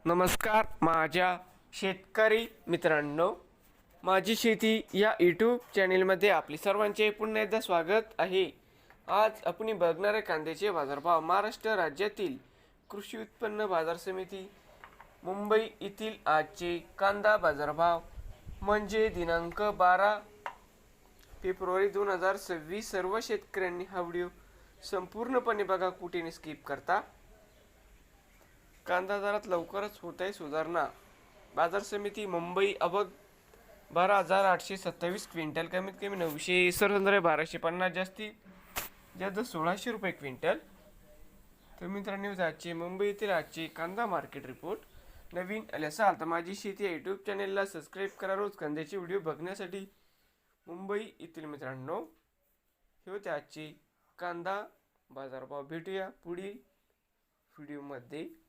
नमस्कार माझ्या शेतकरी मित्रांनो, माझी शेती या यूट्यूब चॅनेलमध्ये आपले सर्वांचे पुन्हा एकदा स्वागत आहे. आज आपण बघणार आहे कांद्याचे बाजारभाव. महाराष्ट्र राज्यातील कृषी उत्पन्न बाजार समिती मुंबई येथील आजचे कांदा बाजारभाव म्हणजे दिनांक 12 फेब्रुवारी 2026. सर्व शेतकऱ्यांनी हा व्हिडिओ संपूर्णपणे बघा, कुठेही स्किप करता. कांदा दरात लवकरच होत आहे सुधारणा. बाजार समिती मुंबई अवघ 12,827 क्विंटल, कमीत कमी 900, सर्वसाधारण 1250, जास्तीत जास्त 1600 रुपये क्विंटल. तर मित्रांनो, आजचे मुंबई येथील आजचे कांदा मार्केट रिपोर्ट. नवीन आले असाल तर माझी शेती या यूट्यूब चॅनेलला सबस्क्राईब करा. रोज कांद्याचे व्हिडिओ बघण्यासाठी. मुंबई येथील मित्रांनो, हे होते आजचे कांदा बाजारभाव. भेटूया पुढील व्हिडिओमध्ये.